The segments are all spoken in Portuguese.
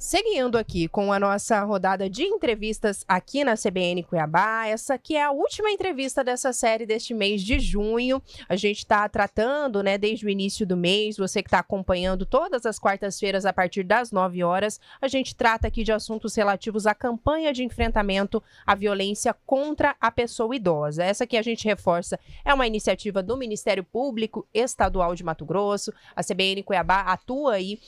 Seguindo aqui com a nossa rodada de entrevistas aqui na CBN Cuiabá, essa aqui é a última entrevista dessa série deste mês de junho. A gente está tratando, né, desde o início do mês, você que está acompanhando todas as quartas-feiras a partir das 9 horas, a gente trata aqui de assuntos relativos à campanha de enfrentamento à violência contra a pessoa idosa. Essa que a gente reforça é uma iniciativa do Ministério Público Estadual de Mato Grosso. A CBN Cuiabá atua aí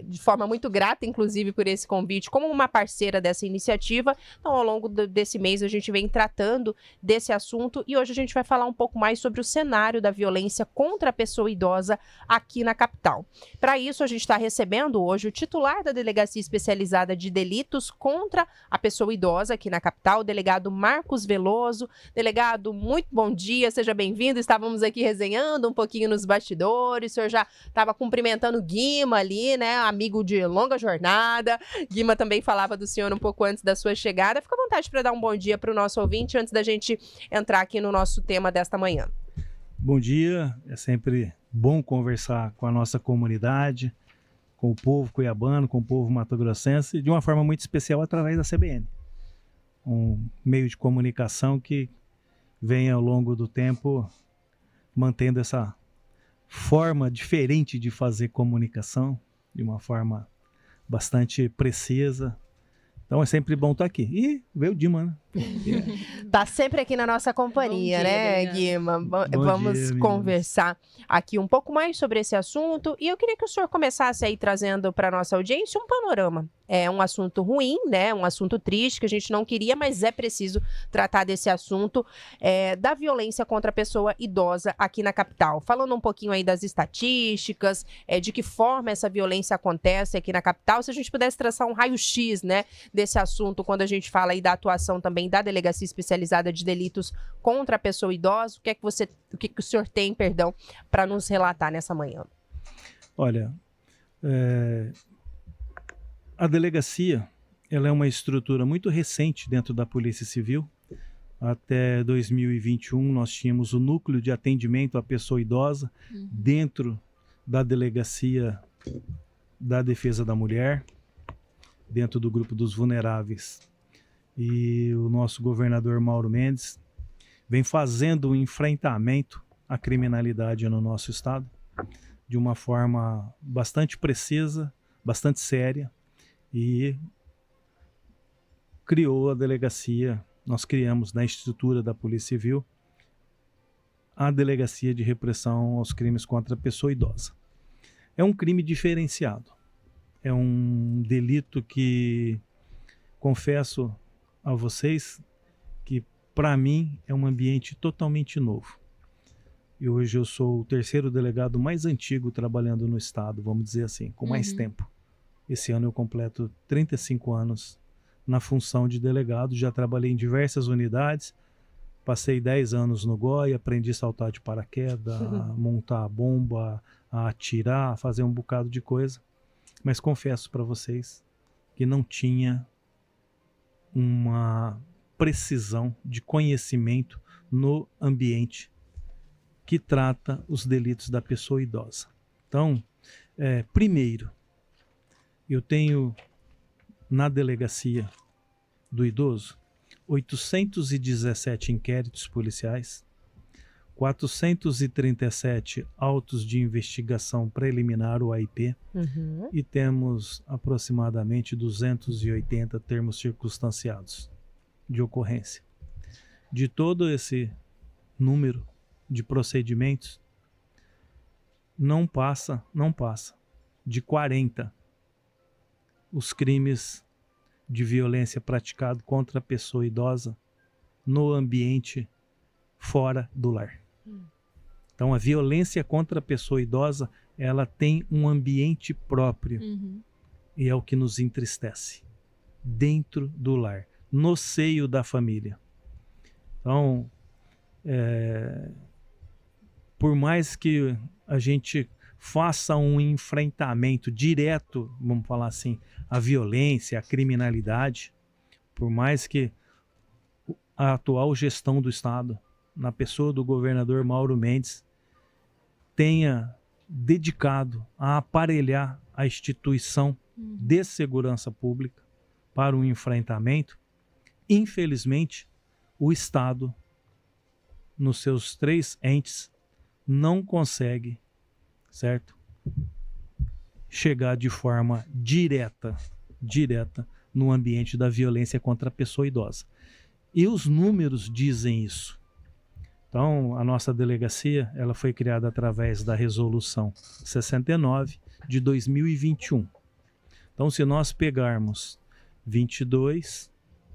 de forma muito grata, inclusive por esse convite, como uma parceira dessa iniciativa. Então, ao longo desse mês, a gente vem tratando desse assunto e hoje a gente vai falar um pouco mais sobre o cenário da violência contra a pessoa idosa aqui na capital. Para isso, a gente está recebendo hoje o titular da Delegacia Especializada de Delitos contra a Pessoa Idosa aqui na capital, o delegado Marcos Veloso. Delegado, muito bom dia, seja bem-vindo. Estávamos aqui resenhando um pouquinho nos bastidores, o senhor já estava cumprimentando o Guima ali, né, amigo de longa jornada. Guima também falava do senhor um pouco antes da sua chegada. Fica à vontade para dar um bom dia para o nosso ouvinte antes da gente entrar aqui no nosso tema desta manhã. Bom dia, é sempre bom conversar com a nossa comunidade, com o povo cuiabano, com o povo mato-grossense, de uma forma muito especial através da CBN. Um meio de comunicação que vem ao longo do tempo mantendo essa forma diferente de fazer comunicação, de uma forma bastante precisa. Então é sempre bom estar aqui. E veio o Dima, né? Tá sempre aqui na nossa companhia, né, Guima? Vamos conversar aqui um pouco mais sobre esse assunto. E eu queria que o senhor começasse aí trazendo para nossa audiência um panorama. É um assunto ruim, né? Um assunto triste que a gente não queria, mas é preciso tratar desse assunto da violência contra a pessoa idosa aqui na capital. Falando um pouquinho aí das estatísticas, de que forma essa violência acontece aqui na capital, se a gente pudesse traçar um raio-x, né, desse assunto, quando a gente fala aí da atuação também da Delegacia Especializada de Delitos contra a Pessoa Idosa, o que o senhor tem, para nos relatar nessa manhã? Olha, a delegacia, ela é uma estrutura muito recente dentro da Polícia Civil. Até 2021 nós tínhamos o núcleo de atendimento à pessoa idosa dentro da Delegacia da Defesa da Mulher, dentro do grupo dos vulneráveis. E o nosso governador Mauro Mendes vem fazendo um enfrentamento à criminalidade no nosso estado de uma forma bastante precisa, bastante séria, e criou a delegacia. Nós criamos na estrutura da Polícia Civil a Delegacia de Repressão aos Crimes contra a Pessoa Idosa. É um crime diferenciado, é um delito que, confesso a vocês, que para mim é um ambiente totalmente novo. E hoje eu sou o terceiro delegado mais antigo trabalhando no estado, vamos dizer assim, com mais tempo. Esse ano eu completo 35 anos na função de delegado, já trabalhei em diversas unidades, passei 10 anos no GOI, aprendi a saltar de paraquedas, a montar a bomba, a atirar, a fazer um bocado de coisa. Mas confesso para vocês que não tinha uma precisão de conhecimento no ambiente que trata os delitos da pessoa idosa. Então, primeiro, eu tenho na delegacia do idoso 817 inquéritos policiais, 437 autos de investigação preliminar, o AIP, e temos aproximadamente 280 termos circunstanciados de ocorrência. De todo esse número de procedimentos, não passa de 40 os crimes de violência praticado contra a pessoa idosa no ambiente fora do lar. Então a violência contra a pessoa idosa, ela tem um ambiente próprio, e é o que nos entristece, dentro do lar, no seio da família. Então, por mais que a gente faça um enfrentamento direto, vamos falar assim, à violência, à criminalidade, por mais que a atual gestão do Estado, na pessoa do governador Mauro Mendes, tenha dedicado a aparelhar a instituição de segurança pública para o enfrentamento, infelizmente, o Estado, nos seus 3 entes, não consegue, certo, chegar de forma direta no ambiente da violência contra a pessoa idosa. E os números dizem isso. Então, a nossa delegacia, ela foi criada através da Resolução 69 de 2021. Então, se nós pegarmos 22,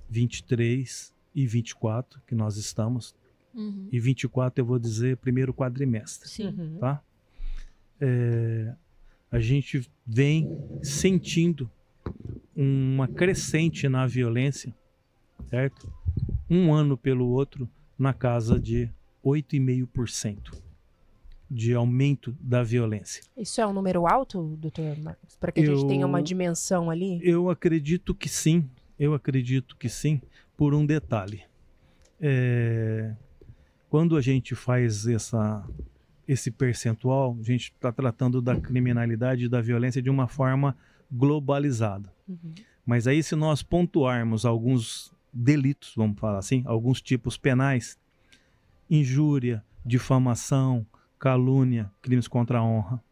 23 e 24, que nós estamos, e 24 eu vou dizer primeiro quadrimestre, Sim. tá? A gente vem sentindo uma crescente na violência, certo? Um ano pelo outro, na casa de 8,5% de aumento da violência. Isso é um número alto, doutor Marcos? Para que a gente tenha uma dimensão ali? Eu acredito que sim. Por um detalhe. Quando a gente faz esse percentual, a gente está tratando da criminalidade e da violência de uma forma globalizada. Mas aí, se nós pontuarmos alguns delitos, vamos falar assim, alguns tipos penais, injúria, difamação, calúnia, crimes contra a honra,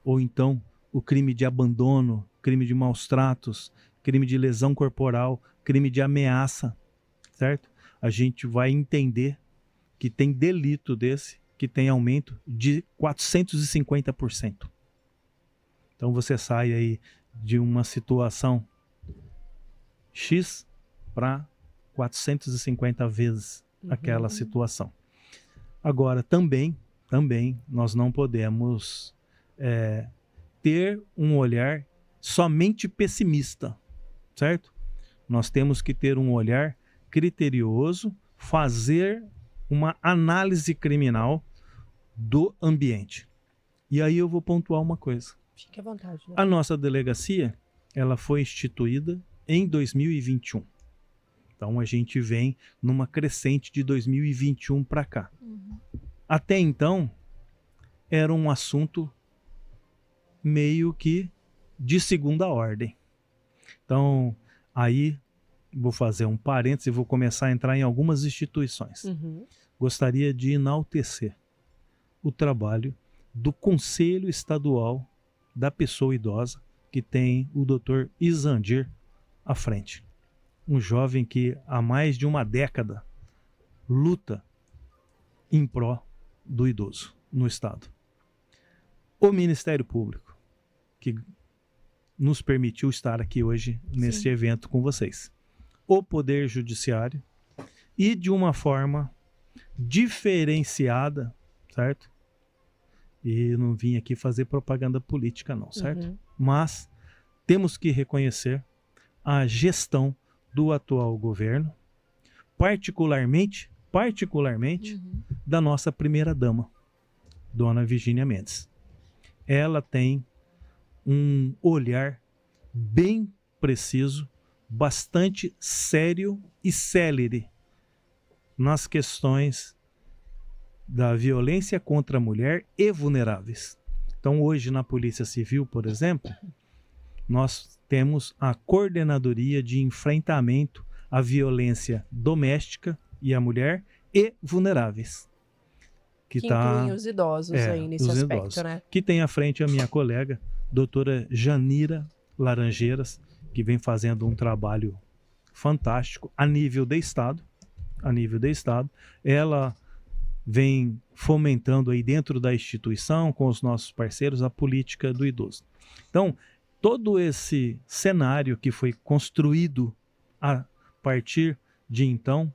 ou então o crime de abandono, crime de maus tratos, crime de lesão corporal, crime de ameaça, certo? A gente vai entender que tem delito desse que tem aumento de 450%. Então você sai aí de uma situação X para 450 vezes aquela situação. Agora, também nós não podemos ter um olhar somente pessimista, certo? Nós temos que ter um olhar criterioso, fazer uma análise criminal do ambiente. E aí eu vou pontuar uma coisa. Fique à vontade. Né? A nossa delegacia, ela foi instituída em 2021. Então a gente vem numa crescente de 2021 para cá. Até então, era um assunto meio que de segunda ordem. Então, aí vou fazer um parênteses e vou começar a entrar em algumas instituições. Gostaria de enaltecer o trabalho do Conselho Estadual da Pessoa Idosa, que tem o Dr. Isandir à frente. Um jovem que há mais de uma década luta em pró do idoso no Estado. O Ministério Público, que nos permitiu estar aqui hoje neste evento com vocês. O Poder Judiciário e de uma forma diferenciada, certo? E não vim aqui fazer propaganda política não, certo? Mas temos que reconhecer a gestão do atual governo, particularmente da nossa primeira-dama, Dona Virgínia Mendes. Ela tem um olhar bem preciso, bastante sério e célere nas questões da violência contra a mulher e vulneráveis. Então, hoje na Polícia Civil, por exemplo, nós temos a Coordenadoria de Enfrentamento à Violência Doméstica e à Mulher e Vulneráveis. Que incluem os idosos aí nesse aspecto, idosos, né? Que tem à frente a minha colega, doutora Janira Laranjeiras, que vem fazendo um trabalho fantástico a nível de Estado. Ela vem fomentando aí dentro da instituição, com os nossos parceiros, a política do idoso. Então, todo esse cenário que foi construído a partir de então,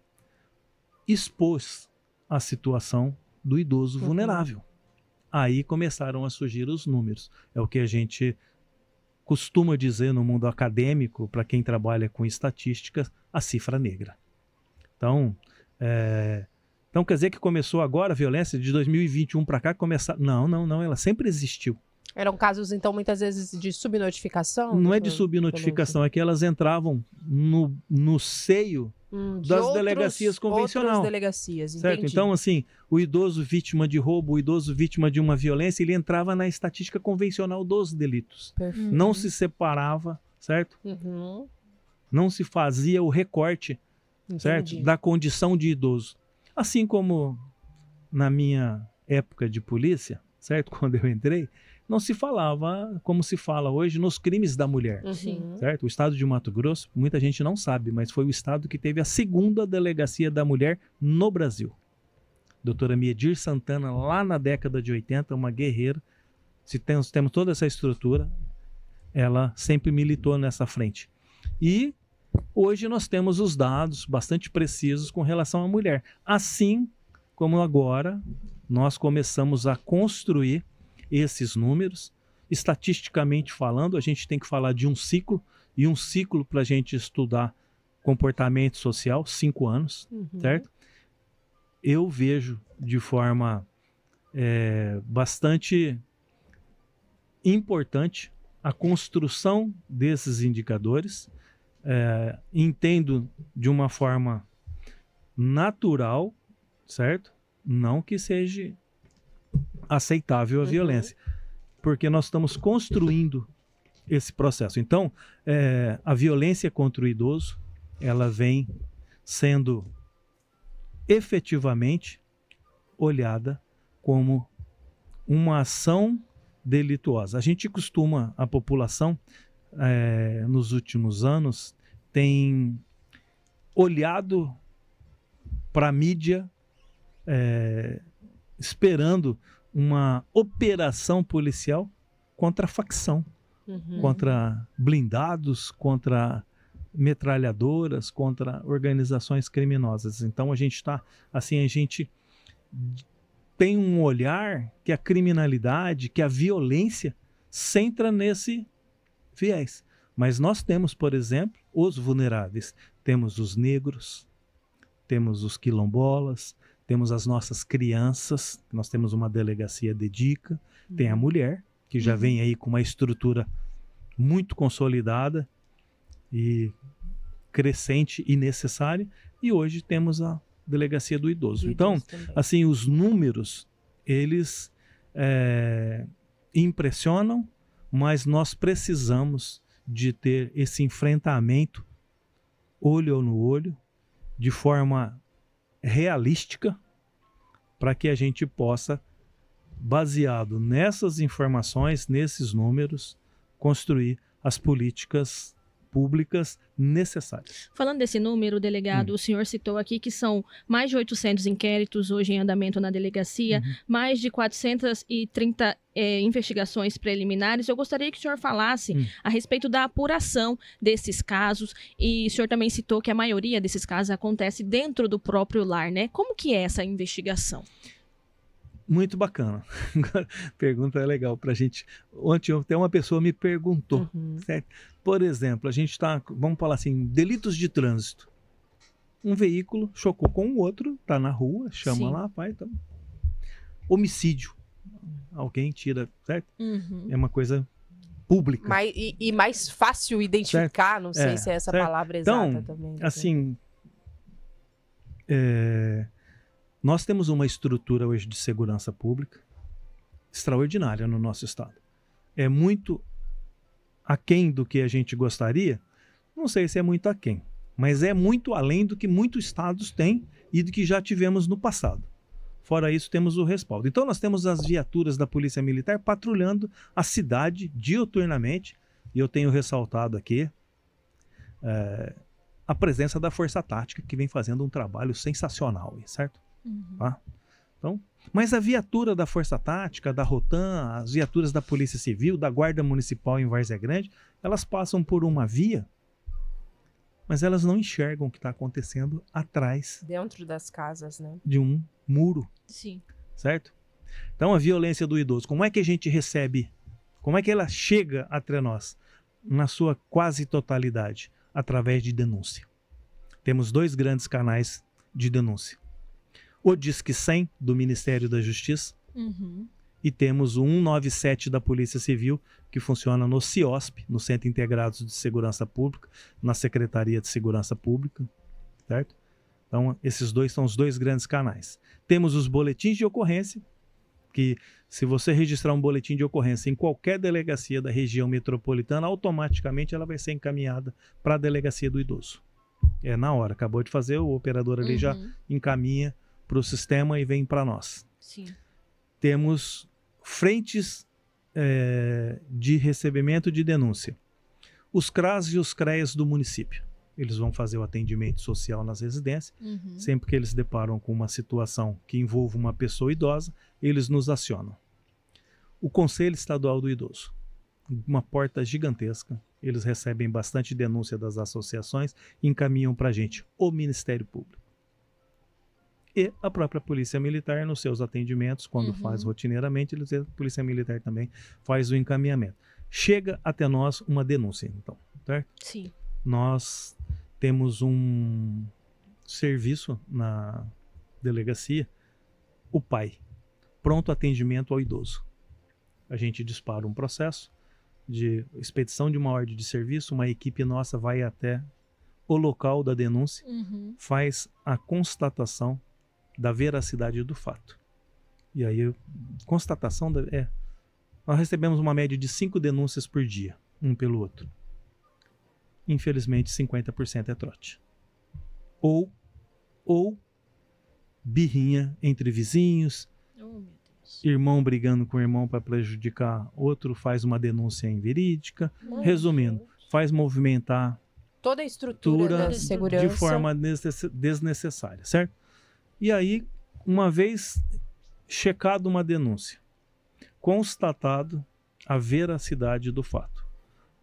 expôs a situação do idoso vulnerável. Aí começaram a surgir os números. É o que a gente costuma dizer no mundo acadêmico, para quem trabalha com estatísticas, a cifra negra. Então quer dizer que começou agora a violência de 2021 para cá? Não, ela sempre existiu. Eram casos, então, muitas vezes de subnotificação? Não é de subnotificação, é que elas entravam no seio das delegacias convencionais. Outras delegacias, certo? entendi. Então, assim, o idoso vítima de roubo, o idoso vítima de uma violência, ele entrava na estatística convencional dos delitos. Perfeito. Não se separava, certo? Uhum. Não se fazia o recorte, certo? Entendi. Da condição de idoso. Assim como na minha época de polícia, certo? Quando eu entrei, não se falava como se fala hoje nos crimes da mulher. Uhum. Certo? O estado de Mato Grosso, muita gente não sabe, mas foi o estado que teve a segunda delegacia da mulher no Brasil. Doutora Miedir Santana, lá na década de 80, uma guerreira, se temos toda essa estrutura, ela sempre militou nessa frente. E hoje nós temos os dados bastante precisos com relação à mulher. Assim como agora nós começamos a construir esses números, estatisticamente falando, a gente tem que falar de um ciclo, e um ciclo para a gente estudar comportamento social, 5 anos, certo? Eu vejo de forma bastante importante a construção desses indicadores, entendo de uma forma natural, certo? Não que seja aceitável a violência, porque nós estamos construindo esse processo. Então, a violência contra o idoso, ela vem sendo efetivamente olhada como uma ação delituosa. A gente costuma, a população, nos últimos anos, tem olhado para a mídia esperando uma operação policial contra a facção, contra blindados, contra metralhadoras, contra organizações criminosas. Então a gente está, assim, a gente tem um olhar que a criminalidade, que a violência centra nesse viés. Mas nós temos, por exemplo, os vulneráveis. Temos os negros, temos os quilombolas, temos as nossas crianças, nós temos uma delegacia dedica, tem a mulher, que já vem aí com uma estrutura muito consolidada e crescente e necessária, e hoje temos a delegacia do idoso. Então, assim, os números, eles impressionam, mas nós precisamos de ter esse enfrentamento olho no olho, de forma realística, para que a gente possa, baseado nessas informações, nesses números, construir as políticas públicas necessárias. Falando desse número, delegado, o senhor citou aqui que são mais de 800 inquéritos hoje em andamento na delegacia, mais de 430 investigações preliminares. Eu gostaria que o senhor falasse a respeito da apuração desses casos, e o senhor também citou que a maioria desses casos acontece dentro do próprio lar, né? Como que é essa investigação? Muito bacana. Pergunta é legal pra gente. Ontem até uma pessoa me perguntou, certo? Por exemplo, a gente está, vamos falar assim, delitos de trânsito. Um veículo chocou com o outro, tá na rua, chama lá, pai, tá. Homicídio. Alguém tira, certo? É uma coisa pública. E mais fácil identificar, certo? Não sei se é essa palavra exata então, também. Assim, nós temos uma estrutura hoje de segurança pública extraordinária no nosso estado. É muito aquém do que a gente gostaria? Não sei se é muito aquém, mas é muito além do que muitos estados têm e do que já tivemos no passado. Fora isso, temos o respaldo. Então, nós temos as viaturas da Polícia Militar patrulhando a cidade diuturnamente, e eu tenho ressaltado aqui a presença da Força Tática, que vem fazendo um trabalho sensacional, certo? Tá? Então, mas a viatura da Força Tática, da Rotan, as viaturas da Polícia Civil, da Guarda Municipal em Várzea Grande, elas passam por uma via, mas elas não enxergam o que está acontecendo atrás. Dentro das casas, né? De um muro. Sim. Certo? Então, a violência do idoso, como é que a gente recebe? Como é que ela chega até nós? Na sua quase totalidade, através de denúncia. Temos 2 grandes canais de denúncia. O Disque 100 do Ministério da Justiça e temos o 197 da Polícia Civil, que funciona no CIOSP, no Centro Integrado de Segurança Pública, na Secretaria de Segurança Pública. certo? Então, esses dois são os dois grandes canais. Temos os boletins de ocorrência, que se você registrar um boletim de ocorrência em qualquer delegacia da região metropolitana, automaticamente ela vai ser encaminhada para a delegacia do idoso. É na hora, acabou de fazer, o operador ali já encaminha para o sistema e vem para nós. Sim. Temos frentes de recebimento de denúncia. Os CRAS e os CREAs do município. Eles vão fazer o atendimento social nas residências. Sempre que eles deparam com uma situação que envolva uma pessoa idosa, eles nos acionam. O Conselho Estadual do Idoso. Uma porta gigantesca. Eles recebem bastante denúncia das associações e encaminham para a gente o Ministério Público. E a própria Polícia Militar, nos seus atendimentos, quando faz rotineiramente, a Polícia Militar também faz o encaminhamento. Chega até nós uma denúncia, então, certo? Sim. Nós temos um serviço na delegacia, o PAI, pronto atendimento ao idoso. A gente dispara um processo de expedição de uma ordem de serviço, uma equipe nossa vai até o local da denúncia, faz a constatação da veracidade do fato. E aí, constatação, nós recebemos uma média de 5 denúncias por dia, um pelo outro. Infelizmente, 50% é trote. Ou birrinha entre vizinhos, irmão brigando com irmão para prejudicar outro, faz uma denúncia inverídica. Resumindo, faz movimentar toda a estrutura da segurança de forma desnecessária, certo? E aí, uma vez checado uma denúncia, constatado a veracidade do fato,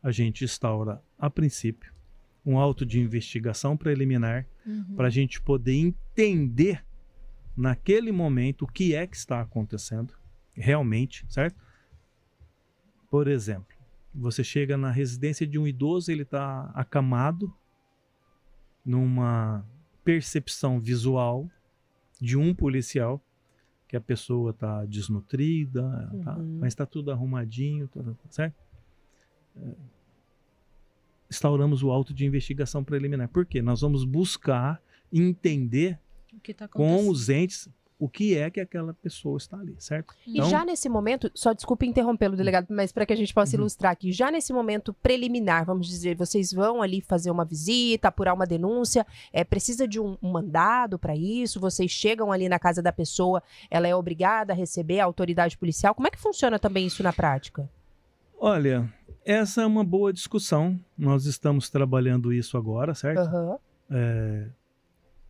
a gente instaura, a princípio, um auto de investigação preliminar para a gente poder entender naquele momento o que é que está acontecendo realmente, certo? Por exemplo, você chega na residência de um idoso, ele está acamado numa percepção visual de um policial que a pessoa está desnutrida, mas está tudo arrumadinho, certo? Instauramos o auto de investigação preliminar. Por quê? Nós vamos buscar entender com os entes o que é que aquela pessoa está ali, certo? E já nesse momento, só desculpe interrompê-lo, delegado, mas para que a gente possa ilustrar aqui, já nesse momento preliminar, vamos dizer, vocês vão ali fazer uma visita, apurar uma denúncia, precisa de um mandado para isso? Vocês chegam ali na casa da pessoa, ela é obrigada a receber a autoridade policial? Como é que funciona também isso na prática? Olha, essa é uma boa discussão. Nós estamos trabalhando isso agora, certo?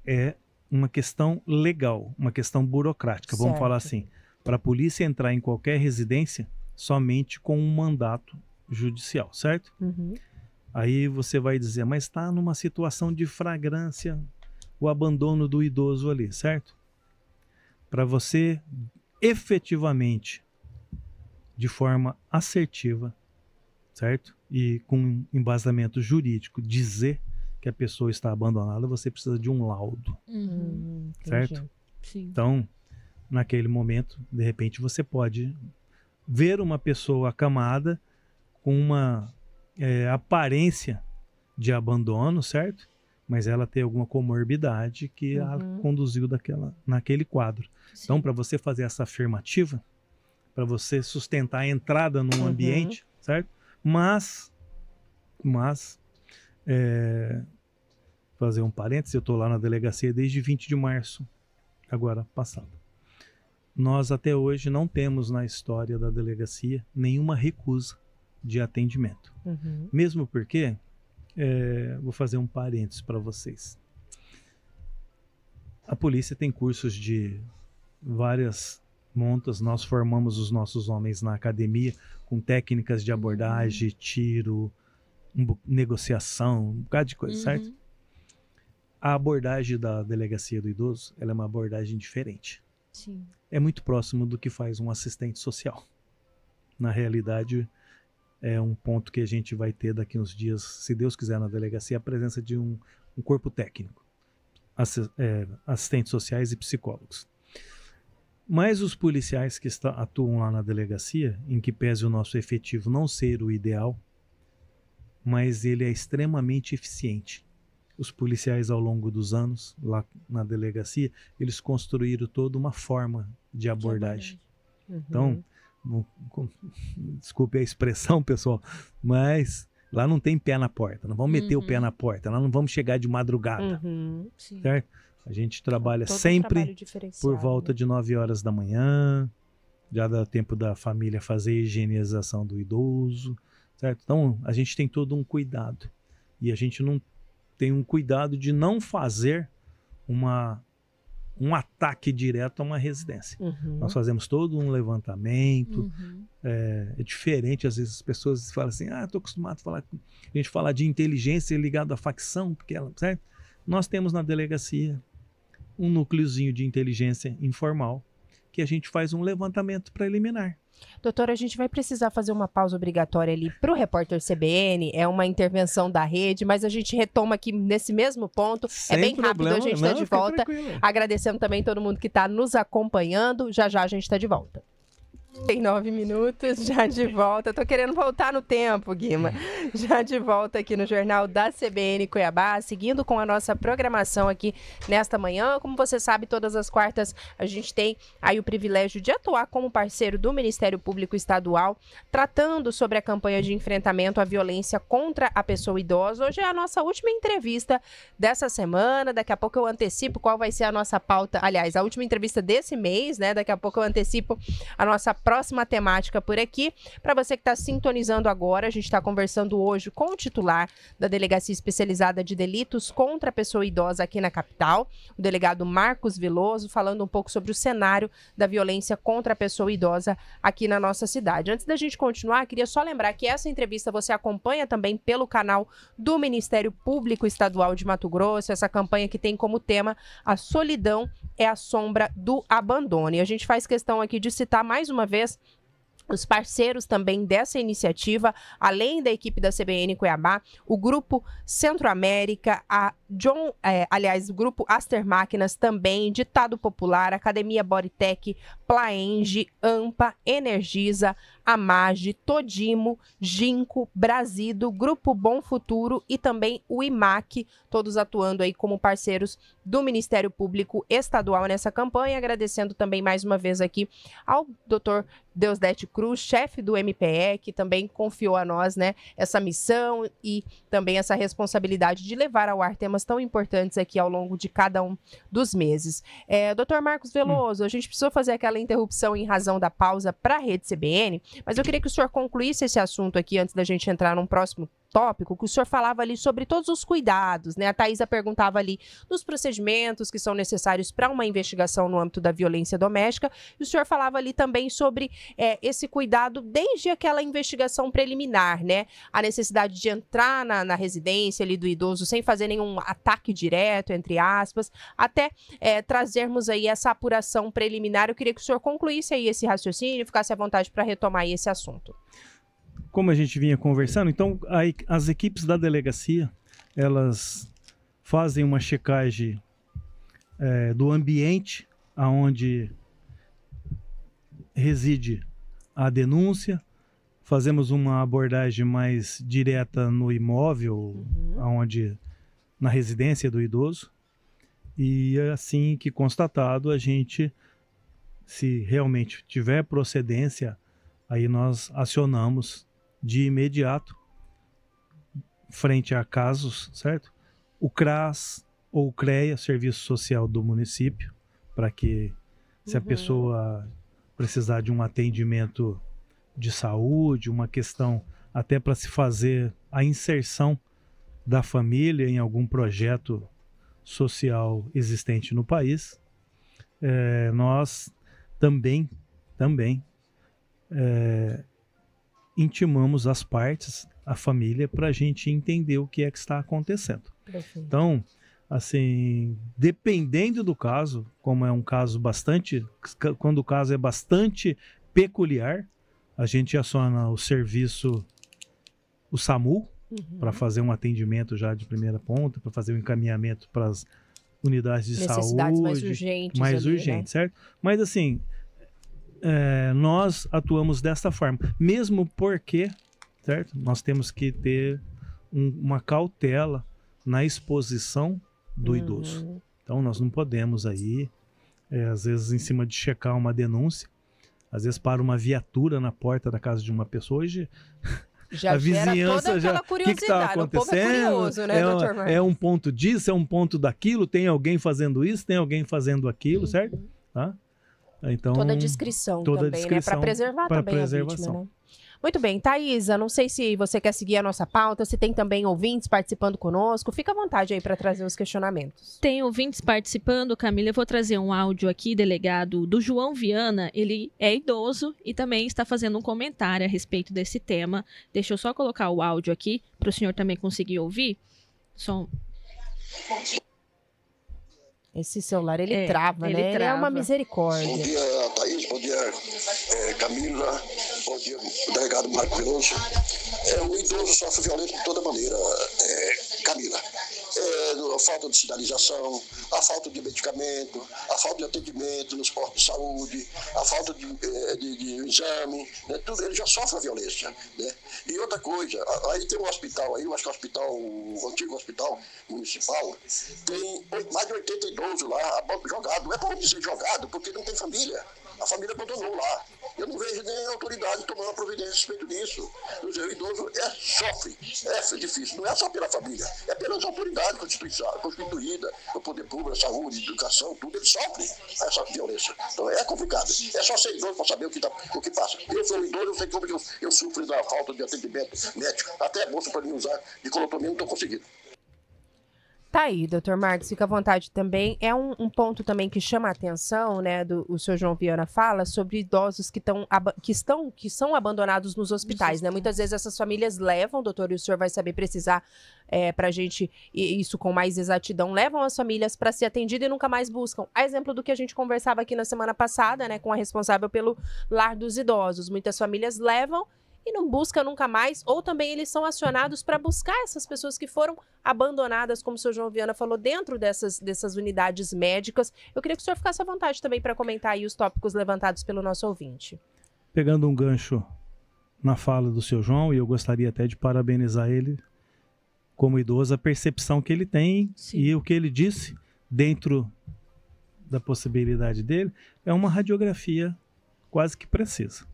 É uma questão legal, uma questão burocrática, vamos falar assim. Para a polícia entrar em qualquer residência, somente com um mandato judicial, certo? Aí você vai dizer, mas está numa situação de flagrância, o abandono do idoso ali, certo? Para você efetivamente, de forma assertiva, certo? E com embasamento jurídico, dizer que a pessoa está abandonada, você precisa de um laudo, certo? Sim. Então, naquele momento, de repente, você pode ver uma pessoa acamada com uma aparência de abandono, certo? Mas ela tem alguma comorbidade que a conduziu naquele quadro. Sim. Então, para você fazer essa afirmativa, para você sustentar a entrada num ambiente, certo? Mas fazer um parênteses, eu estou lá na delegacia desde 20 de março, agora passado. Nós até hoje não temos na história da delegacia nenhuma recusa de atendimento. Mesmo porque, vou fazer um parênteses para vocês. A polícia tem cursos de várias montas, nós formamos os nossos homens na academia com técnicas de abordagem, tiro, negociação, um bocado de coisa, certo? A abordagem da delegacia do idoso, ela é uma abordagem diferente. Sim. É muito próximo do que faz um assistente social. Na realidade, é um ponto que a gente vai ter daqui uns dias, se Deus quiser, na delegacia, a presença de um corpo técnico, assistentes sociais e psicólogos. Mas os policiais que atuam lá na delegacia, em que pese o nosso efetivo não ser o ideal, mas ele é extremamente eficiente. os policiais, ao longo dos anos, lá na delegacia, eles construíram toda uma forma de abordagem. Então, desculpe a expressão, pessoal, mas lá não tem pé na porta, não vamos meter o pé na porta, lá não vamos chegar de madrugada, certo? A gente trabalha sempre por volta de 9 horas da manhã, já dá tempo da família fazer a higienização do idoso, certo? Então, a gente tem todo um cuidado. E a gente não tem um cuidado de não fazer um ataque direto a uma residência. Nós fazemos todo um levantamento. É diferente, às vezes as pessoas falam assim, estou acostumado a gente falar de inteligência ligada à facção, porque ela, certo? Nós temos na delegacia um núcleozinho de inteligência informal, que a gente faz um levantamento preliminar. Doutora, a gente vai precisar fazer uma pausa obrigatória ali para o repórter CBN, é uma intervenção da rede, mas a gente retoma aqui nesse mesmo ponto. Sem é bem problema, rápido, a gente está de volta. Agradecendo também todo mundo que está nos acompanhando. Já já a gente está de volta. Tem 9 minutos, já de volta. Tô querendo voltar no tempo, Guima. Já de volta aqui no Jornal da CBN Cuiabá, seguindo com a nossa programação aqui nesta manhã. Como você sabe, todas as quartas a gente tem aí o privilégio de atuar como parceiro do Ministério Público Estadual, tratando sobre a campanha de enfrentamento à violência contra a pessoa idosa. Hoje é a nossa última entrevista dessa semana. Daqui a pouco eu antecipo qual vai ser a nossa pauta. Aliás, a última entrevista desse mês, né? Daqui a pouco eu antecipo a nossa próxima temática por aqui. Para você que está sintonizando agora, a gente está conversando hoje com o titular da Delegacia Especializada de Delitos contra a Pessoa Idosa aqui na capital, o delegado Marcos Veloso, falando um pouco sobre o cenário da violência contra a pessoa idosa aqui na nossa cidade. Antes da gente continuar, queria só lembrar que essa entrevista você acompanha também pelo canal do Ministério Público Estadual de Mato Grosso, essa campanha que tem como tema A Solidão é a Sombra do Abandono. E a gente faz questão aqui de citar mais uma vez os parceiros também dessa iniciativa, além da equipe da CBN Cuiabá, o Grupo Centro-América, o Grupo Aster Máquinas também, Ditado Popular, Academia Bodytech, Plaenge, AMPA, Energisa, Amage, Todimo, Ginco, Brasido, Grupo Bom Futuro e também o IMAC, todos atuando aí como parceiros do Ministério Público Estadual nessa campanha, agradecendo também mais uma vez aqui ao Dr. Deusdete Cruz, chefe do MPE, que também confiou a nós, né, essa missão e também essa responsabilidade de levar ao ar temas tão importantes aqui ao longo de cada um dos meses. Dr. Marcos Veloso, a gente precisou fazer aquela interrupção em razão da pausa para a Rede CBN, mas eu queria que o senhor concluísse esse assunto aqui antes da gente entrar num próximo tópico, que o senhor falava ali sobre todos os cuidados, né? A Thaisa perguntava ali dos procedimentos que são necessários para uma investigação no âmbito da violência doméstica, e o senhor falava ali também sobre esse cuidado desde aquela investigação preliminar, né? A necessidade de entrar na residência ali do idoso sem fazer nenhum ataque direto, entre aspas, até trazermos aí essa apuração preliminar. Eu queria que o senhor concluísse aí esse raciocínio, ficasse à vontade para retomar aí esse assunto. Como a gente vinha conversando, então as equipes da delegacia, elas fazem uma checagem do ambiente onde reside a denúncia, fazemos uma abordagem mais direta no imóvel, na residência do idoso, e assim que constatado, a gente, se realmente tiver procedência, aí nós acionamos de imediato, frente a casos, certo? O CRAS ou o CREA, Serviço Social do município, para que, se a pessoa precisar de um atendimento de saúde, uma questão até para se fazer a inserção da família em algum projeto social existente no país, nós também intimamos as partes, a família, para a gente entender o que é que está acontecendo. Perfeito. Então, assim, dependendo do caso, como é um caso quando o caso é bastante peculiar, a gente aciona o serviço, o SAMU, para fazer um atendimento já de primeira ponta, para fazer um encaminhamento para as unidades de saúde. Mais urgentes. Mais ali, urgentes, né? Certo? Mas assim, nós atuamos desta forma, mesmo porque, certo? Nós temos que ter uma cautela na exposição do idoso. Então nós não podemos aí, às vezes em cima de checar uma denúncia, às vezes para uma viatura na porta da casa de uma pessoa, hoje já a vizinhança já, o que está acontecendo? O povo é curioso, né, Dr. Marcos? É um ponto disso, é um ponto daquilo, tem alguém fazendo isso, tem alguém fazendo aquilo, certo? Tá? Então, toda a descrição também, né? Para preservar também a vítima, né? Muito bem, Thaisa, não sei se você quer seguir a nossa pauta, se tem também ouvintes participando conosco, fica à vontade aí para trazer os questionamentos. Tem ouvintes participando, Camila, eu vou trazer um áudio aqui, delegado, do João Viana, ele é idoso e também está fazendo um comentário a respeito desse tema. Deixa eu só colocar o áudio aqui, para o senhor também conseguir ouvir. Esse celular, ele trava, né? Ele é uma misericórdia. Bom dia, Thaís. Bom dia, Camila. Bom dia, delegado Marco Veloso. O idoso sofre violência de toda maneira, Camila. A falta de sinalização, a falta de medicamento, a falta de atendimento nos postos de saúde, a falta de exame, né? Tudo, ele já sofre a violência, né? E outra coisa, aí tem um hospital aí, eu acho que o antigo hospital municipal, tem mais de 80 idosos lá, jogado. Não é para dizer jogado, porque não tem família. A família abandonou lá. Eu não vejo nem a autoridade tomando providência a respeito disso. O idoso sofre, é difícil. Não é só pela família, é pelas autoridades constituídas, o poder público, a saúde, a educação, tudo. Ele sofre essa violência. Então é complicado. É só ser idoso para saber o que passa. Eu sou idoso, eu sei como eu sofro da falta de atendimento médico. Até a bolsa para mim usar de colotomia não estou conseguindo. Tá aí, Dr. Marcos, fica à vontade também. É um ponto também que chama a atenção, né? O senhor João Viana fala sobre idosos que são abandonados nos hospitais, né? Muitas vezes essas famílias levam, doutor, e o senhor vai saber precisar pra gente isso com mais exatidão, levam as famílias para ser atendidas e nunca mais buscam. A exemplo do que a gente conversava aqui na semana passada, né? Com a responsável pelo lar dos idosos. Muitas famílias levam e não busca nunca mais, ou também eles são acionados para buscar essas pessoas que foram abandonadas, como o senhor João Viana falou, dentro dessas unidades médicas. Eu queria que o senhor ficasse à vontade também para comentar aí os tópicos levantados pelo nosso ouvinte. Pegando um gancho na fala do seu João, e eu gostaria até de parabenizar ele como idoso, a percepção que ele tem. Sim. E o que ele disse, dentro da possibilidade dele, é uma radiografia quase que precisa.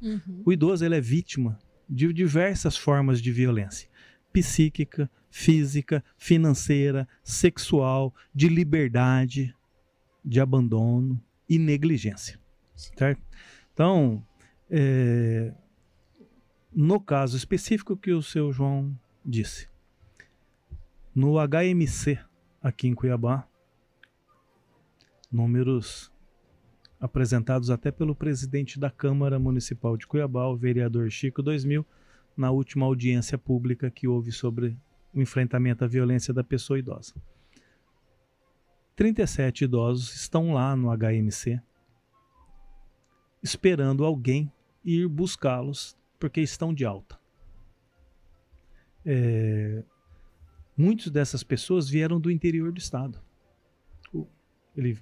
O idoso, ele é vítima de diversas formas de violência, psíquica, física, financeira, sexual, de liberdade, de abandono e negligência. Certo? Então, no caso específico que o seu João disse, no HMC aqui em Cuiabá, números apresentados até pelo presidente da Câmara Municipal de Cuiabá, o vereador Chico 2000, na última audiência pública que houve sobre o enfrentamento à violência da pessoa idosa. 37 idosos estão lá no HMC, esperando alguém ir buscá-los, porque estão de alta. Muitas dessas pessoas vieram do interior do estado. Ele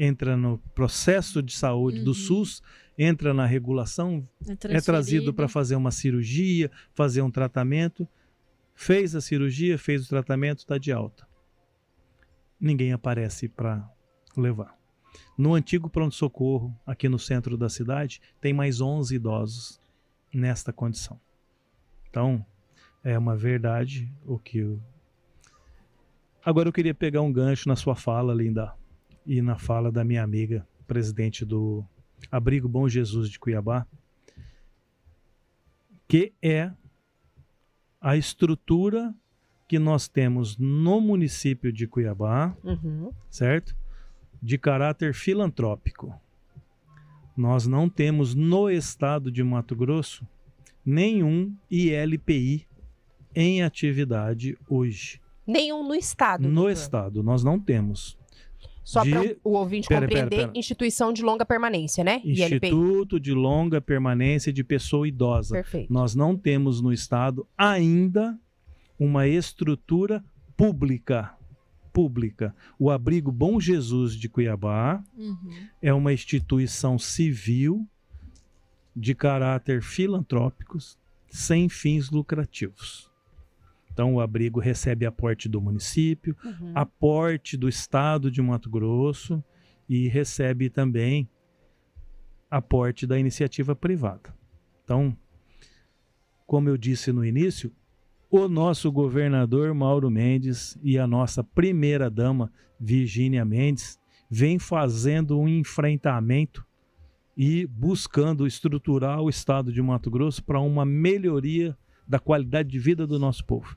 entra no processo de saúde do SUS, entra na regulação, é trazido para fazer uma cirurgia, fazer um tratamento, fez a cirurgia, fez o tratamento, está de alta. Ninguém aparece para levar. No antigo pronto-socorro, aqui no centro da cidade, tem mais 11 idosos nesta condição. Então, é uma verdade o que eu... Agora eu queria pegar um gancho na sua fala, Linda, e na fala da minha amiga, presidente do Abrigo Bom Jesus de Cuiabá, que é a estrutura que nós temos no município de Cuiabá, certo? De caráter filantrópico. Nós não temos no estado de Mato Grosso nenhum ILPI em atividade hoje. Nenhum no estado? No estado, nós não temos. Só para o ouvinte compreender, instituição de longa permanência, né? Instituto ILPI. de longa permanência de pessoa idosa. Perfeito. Nós não temos no estado ainda uma estrutura pública. O Abrigo Bom Jesus de Cuiabá é uma instituição civil de caráter filantrópico, sem fins lucrativos. Então, o abrigo recebe aporte do município, aporte do estado de Mato Grosso e recebe também aporte da iniciativa privada. Então, como eu disse no início, o nosso governador Mauro Mendes e a nossa primeira-dama Virgínia Mendes vem fazendo um enfrentamento e buscando estruturar o estado de Mato Grosso para uma melhoria da qualidade de vida do nosso povo.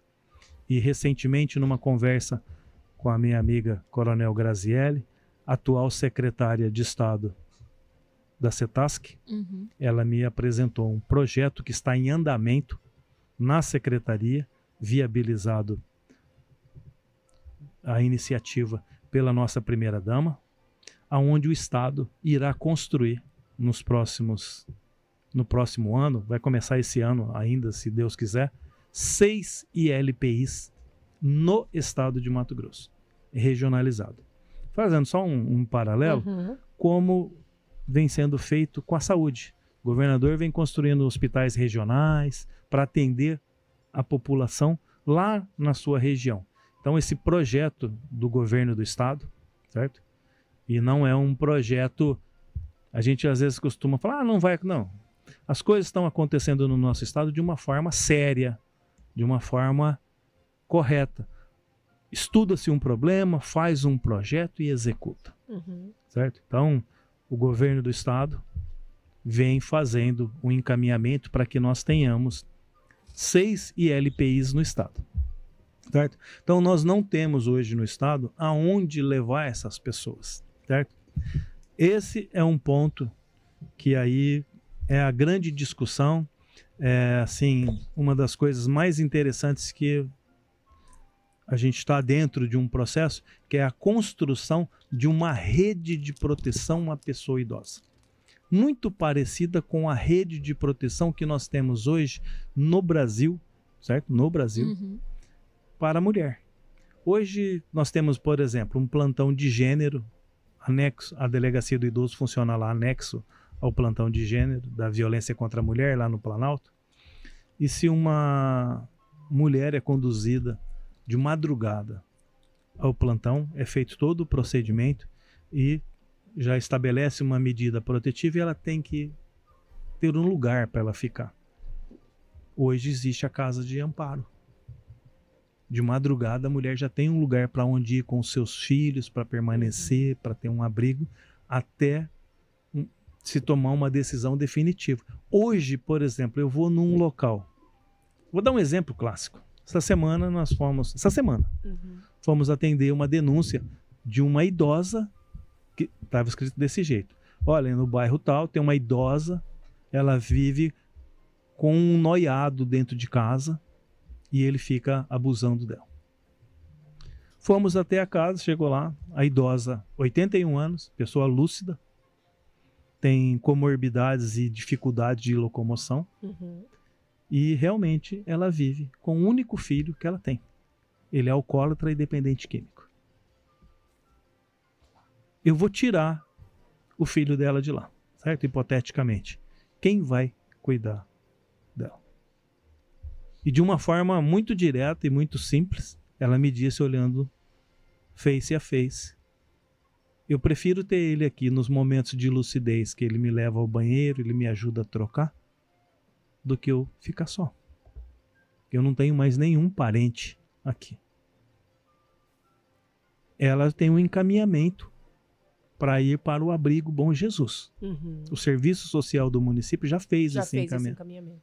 E recentemente, numa conversa com a minha amiga Coronel Grazielli, atual secretária de Estado da CETASC, ela me apresentou um projeto que está em andamento na secretaria, viabilizado a iniciativa pela nossa primeira-dama, aonde o Estado irá construir no próximo ano, vai começar esse ano ainda, se Deus quiser, 6 ILPIs no estado de Mato Grosso, regionalizado. Fazendo só um paralelo, como vem sendo feito com a saúde. O governador vem construindo hospitais regionais para atender a população lá na sua região. Então, esse projeto do governo do estado, certo? E não é um projeto, a gente às vezes costuma falar, não vai, não. As coisas estão acontecendo no nosso estado de uma forma séria, de uma forma correta. Estuda-se um problema, faz um projeto e executa, certo? Então, o governo do estado vem fazendo um encaminhamento para que nós tenhamos 6 ILPIs no estado, certo? Então, nós não temos hoje no estado aonde levar essas pessoas, certo? Esse é um ponto que aí é a grande discussão, é assim, uma das coisas mais interessantes que a gente está dentro de um processo, que é a construção de uma rede de proteção à pessoa idosa. Muito parecida com a rede de proteção que nós temos hoje no Brasil, certo? No Brasil, para a mulher. Hoje nós temos, por exemplo, um plantão de gênero, anexo, a delegacia do idoso funciona lá, anexo ao plantão de gênero, da violência contra a mulher, lá no Planalto. E se uma mulher é conduzida de madrugada ao plantão, é feito todo o procedimento e já estabelece uma medida protetiva e ela tem que ter um lugar para ela ficar. Hoje existe a casa de amparo. De madrugada a mulher já tem um lugar para onde ir com os seus filhos, para permanecer, para ter um abrigo, até se tomar uma decisão definitiva. Hoje, por exemplo, eu vou num local. Vou dar um exemplo clássico. Essa semana fomos atender uma denúncia de uma idosa que estava escrito desse jeito. Olha, no bairro tal tem uma idosa, ela vive com um noiado dentro de casa e ele fica abusando dela. Fomos até a casa, chegou lá, a idosa, 81 anos, pessoa lúcida, tem comorbidades e dificuldade de locomoção. E realmente ela vive com o único filho que ela tem. Ele é alcoólatra e dependente químico. Eu vou tirar o filho dela de lá, certo? Hipoteticamente. Quem vai cuidar dela? E de uma forma muito direta e muito simples, ela me disse olhando face a face: eu prefiro ter ele aqui nos momentos de lucidez, que ele me leva ao banheiro, ele me ajuda a trocar, do que eu ficar só. Eu não tenho mais nenhum parente aqui. Ela tem um encaminhamento para ir para o abrigo Bom Jesus. O serviço social do município já fez esse encaminhamento.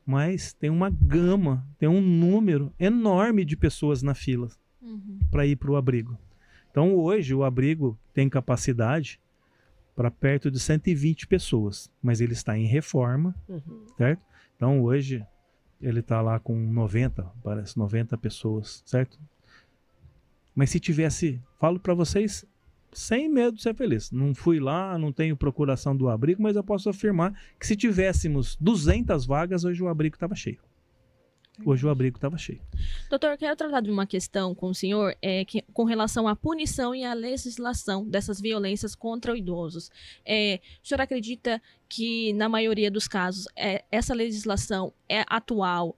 Mas tem uma gama, tem um número enorme de pessoas na fila para ir para o abrigo. Então hoje o abrigo tem capacidade para perto de 120 pessoas, mas ele está em reforma, certo? Então hoje ele está lá com 90 pessoas, certo? Mas se tivesse, falo para vocês, sem medo de ser feliz, não fui lá, não tenho procuração do abrigo, mas eu posso afirmar que se tivéssemos 200 vagas, hoje o abrigo estava cheio. Hoje o abrigo estava cheio. Doutor, eu quero tratar de uma questão com o senhor com relação à punição e à legislação dessas violências contra idosos. O senhor acredita que, na maioria dos casos, essa legislação é atual,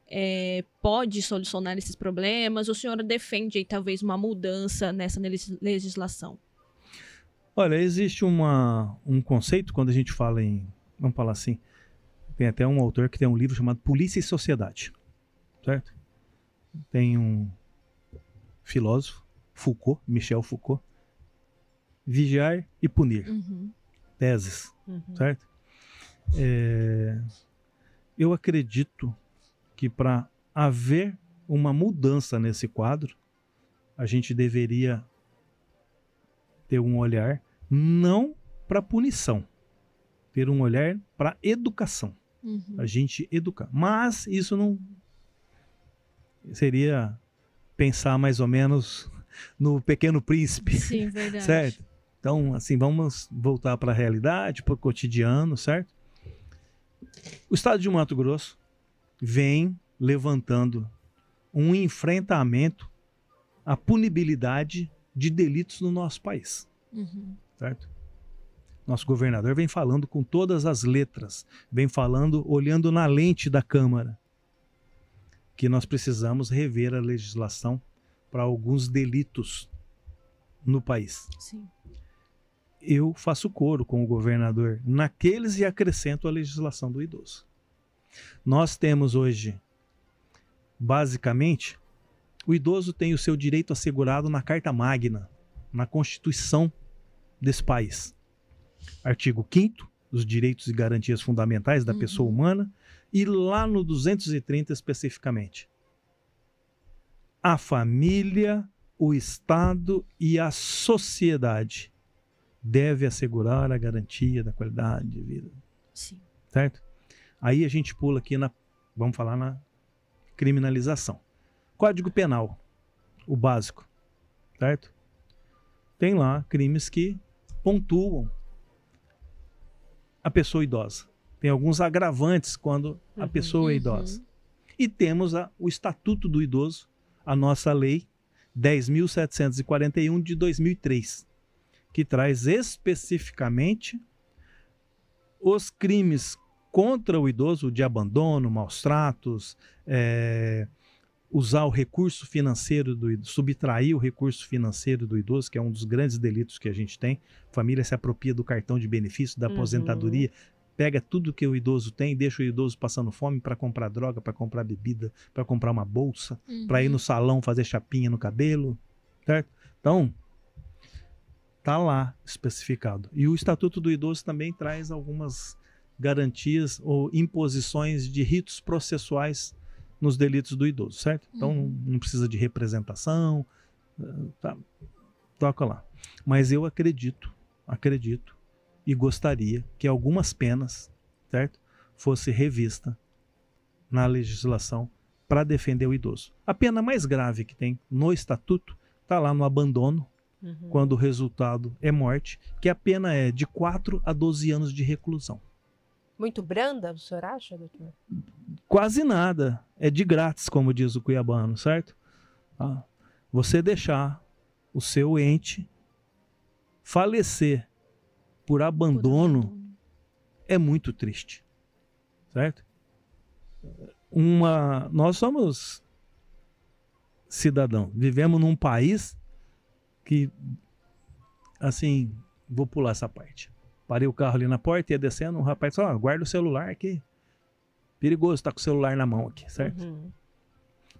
pode solucionar esses problemas? Ou o senhor defende, talvez, uma mudança nessa legislação? Olha, existe um conceito, quando a gente fala vamos falar assim, tem até um autor que tem um livro chamado Polícia e Sociedade. Certo? Tem um filósofo, Foucault, Michel Foucault, vigiar e punir. Teses, certo? Eu acredito que para haver uma mudança nesse quadro, a gente deveria ter um olhar não para punição, ter um olhar para educação. A gente educar. Mas isso não seria pensar mais ou menos no Pequeno Príncipe. Sim, verdade. Certo? Então, assim, vamos voltar para a realidade, para o cotidiano, certo? O estado de Mato Grosso vem levantando um enfrentamento à punibilidade de delitos no nosso país. Certo? Nosso governador vem falando com todas as letras, vem falando, olhando na lente da Câmara, que nós precisamos rever a legislação para alguns delitos no país. Sim. Eu faço coro com o governador naqueles e acrescento a legislação do idoso. Nós temos hoje, basicamente, o idoso tem o seu direito assegurado na Carta Magna, na Constituição desse país. Artigo 5º, dos direitos e garantias fundamentais da pessoa humana, e lá no 230 especificamente. A família, o Estado e a sociedade devem assegurar a garantia da qualidade de vida. Sim. Certo? Aí a gente pula aqui vamos falar na criminalização. Código Penal, o básico, certo? Tem lá crimes que pontuam a pessoa idosa. Tem alguns agravantes quando a pessoa é idosa. E temos o Estatuto do Idoso, a nossa lei 10.741 de 2003, que traz especificamente os crimes contra o idoso de abandono, maus tratos, usar o recurso financeiro do idoso, subtrair o recurso financeiro do idoso, que é um dos grandes delitos que a gente tem. A família se apropria do cartão de benefício, da aposentadoria, pega tudo que o idoso tem, deixa o idoso passando fome para comprar droga, para comprar bebida, para comprar uma bolsa, para ir no salão fazer chapinha no cabelo, certo? Então, tá lá especificado. E o Estatuto do Idoso também traz algumas garantias ou imposições de ritos processuais nos delitos do idoso, certo? Então, não precisa de representação, toca lá. Mas eu acredito e gostaria que algumas penas, certo, fosse revista na legislação para defender o idoso. A pena mais grave que tem no Estatuto está lá no abandono, quando o resultado é morte, que a pena é de 4 a 12 anos de reclusão. Muito branda, o senhor acha, doutor? Quase nada. É de grátis, como diz o cuiabano, certo? Você deixar o seu ente falecer por abandono é muito triste, certo? Nós somos cidadãos, vivemos num país que, assim, vou pular essa parte. Parei o carro ali na porta, ia descendo, um rapaz falou, guarda o celular aqui, perigoso estar com o celular na mão aqui, certo?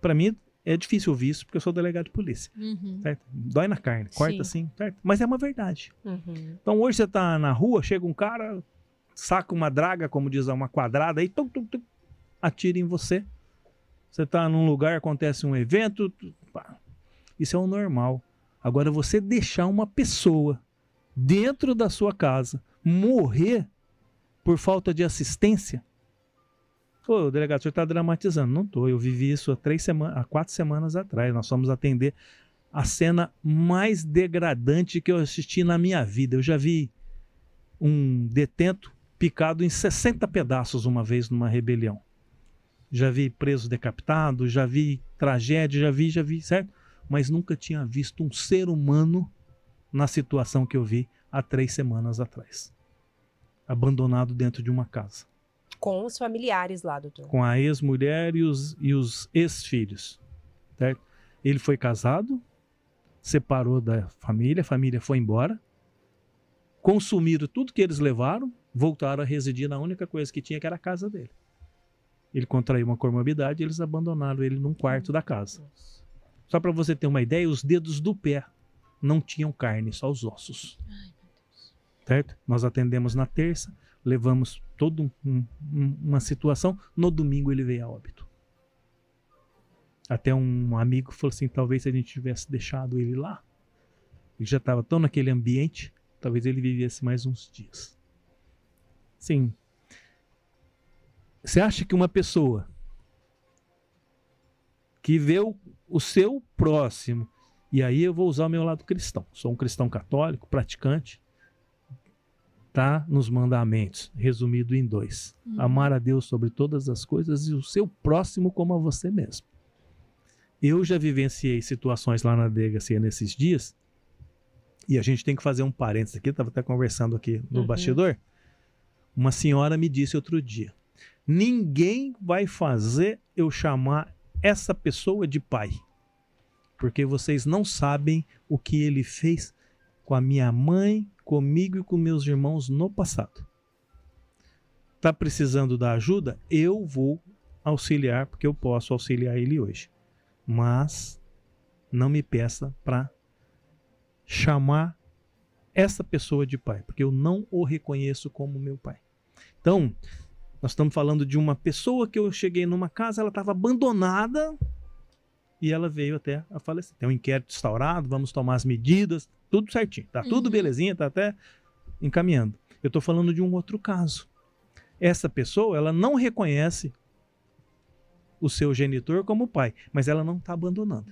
Para mim é difícil ouvir isso, porque eu sou delegado de polícia, certo? Dói na carne, corta assim, certo? Mas é uma verdade. Então hoje você tá na rua, chega um cara, saca uma draga, como diz, uma quadrada, aí atira em você. Você tá num lugar, acontece um evento, isso é o normal. Agora você deixar uma pessoa dentro da sua casa morrer por falta de assistência. Ô, delegado, o senhor está dramatizando. Não estou, eu vivi isso há 4 semanas atrás. Nós fomos atender a cena mais degradante que eu assisti na minha vida. Eu já vi um detento picado em 60 pedaços uma vez numa rebelião. já vi preso decapitado, já vi tragédia, já vi, certo? Mas nunca tinha visto um ser humano na situação que eu vi há 3 semanas atrás. Abandonado dentro de uma casa. Com os familiares lá, doutor. Com a ex-mulher e os ex-filhos, certo? Ele foi casado, separou da família, a família foi embora, consumiram tudo que eles levaram, voltaram a residir na única coisa que tinha, que era a casa dele. Ele contraiu uma comorbidade e eles abandonaram ele num quarto da casa. Só para você ter uma ideia, os dedos do pé não tinham carne, só os ossos. Certo? Nós atendemos na terça, levamos toda uma situação, no domingo ele veio a óbito. Até um amigo falou assim, talvez se a gente tivesse deixado ele lá, ele já estava tão naquele ambiente, talvez ele vivesse mais uns dias. Sim. Você acha que uma pessoa que vê o seu próximo, e aí eu vou usar o meu lado cristão, sou um cristão católico, praticante, tá nos mandamentos, resumido em 2. Amar a Deus sobre todas as coisas e o seu próximo como a você mesmo. Eu já vivenciei situações lá na delegacia nesses dias, e a gente tem que fazer um parênteses aqui, estava até conversando aqui no bastidor. Uma senhora me disse outro dia, ninguém vai fazer eu chamar essa pessoa de pai, porque vocês não sabem o que ele fez com a minha mãe, comigo e com meus irmãos no passado. Está precisando da ajuda? Eu vou auxiliar, porque eu posso auxiliar ele hoje. Mas não me peça para chamar essa pessoa de pai, porque eu não o reconheço como meu pai. Então, nós estamos falando de uma pessoa que eu cheguei numa casa, ela estava abandonada e ela veio até a falecer. Tem um inquérito instaurado, vamos tomar as medidas, tudo certinho, tá tudo belezinha, tá até encaminhando. Eu estou falando de um outro caso. Essa pessoa, ela não reconhece o seu genitor como pai, mas ela não está abandonando.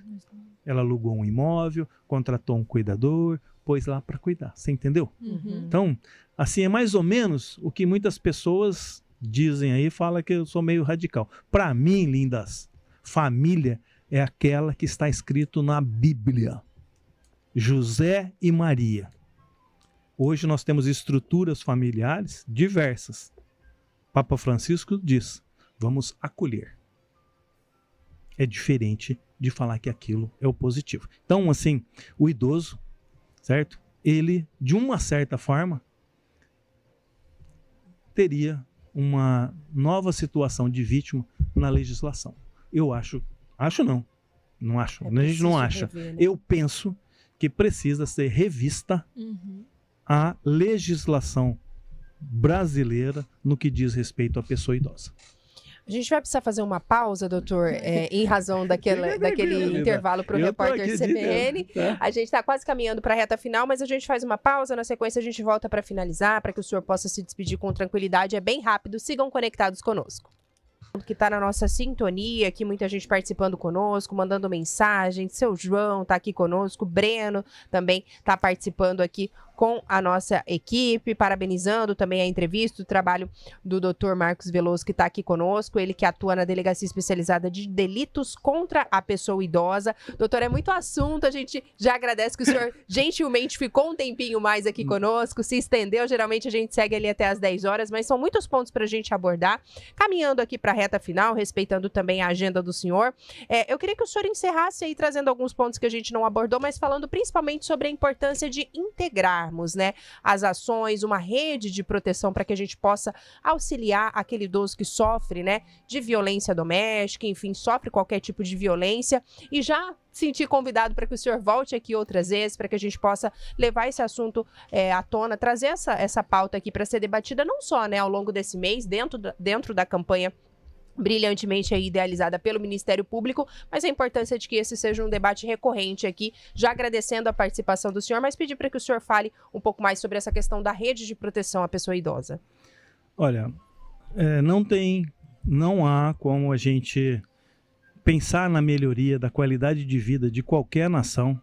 Ela alugou um imóvel, contratou um cuidador, pôs lá para cuidar. Você entendeu? Então, assim, é mais ou menos o que muitas pessoas dizem aí, fala que eu sou meio radical. Para mim, lindas, família é aquela que está escrito na Bíblia. José e Maria. Hoje nós temos estruturas familiares diversas. Papa Francisco diz, vamos acolher. É diferente de falar que aquilo é o positivo. Então, assim, o idoso, certo? Ele, de uma certa forma, teria uma nova situação de vítima na legislação. Eu acho não acho, a gente não acha. Rever, né? Eu penso que precisa ser revista a legislação brasileira no que diz respeito à pessoa idosa. A gente vai precisar fazer uma pausa, doutor, em razão daquele intervalo para o repórter CBN. A gente está quase caminhando para a reta final, mas a gente faz uma pausa, na sequência a gente volta para finalizar, para que o senhor possa se despedir com tranquilidade. É bem rápido, sigam conectados conosco. Que está na nossa sintonia, aqui muita gente participando conosco, mandando mensagem, seu João está aqui conosco, Breno também está participando aqui com a nossa equipe, parabenizando também a entrevista, o trabalho do Dr. Marcos Veloso, que está aqui conosco, ele que atua na Delegacia Especializada de Delitos contra a Pessoa Idosa. Doutor, é muito assunto, a gente já agradece que o senhor gentilmente ficou um tempinho mais aqui conosco, se estendeu, geralmente a gente segue ali até as 10 horas, mas são muitos pontos para a gente abordar. Caminhando aqui para a reta final, respeitando também a agenda do senhor, eu queria que o senhor encerrasse aí, trazendo alguns pontos que a gente não abordou, mas falando principalmente sobre a importância de integrar, né, as ações, uma rede de proteção para que a gente possa auxiliar aquele idoso que sofre, né, de violência doméstica, enfim, sofre qualquer tipo de violência, e já sentir convidado para que o senhor volte aqui outras vezes, para que a gente possa levar esse assunto à tona, trazer essa pauta aqui para ser debatida não só, né, ao longo desse mês, dentro da campanha brilhantemente aí idealizada pelo Ministério Público, mas a importância de que esse seja um debate recorrente aqui, já agradecendo a participação do senhor, mas pedir para que o senhor fale um pouco mais sobre essa questão da rede de proteção à pessoa idosa. Olha, não há como a gente pensar na melhoria da qualidade de vida de qualquer nação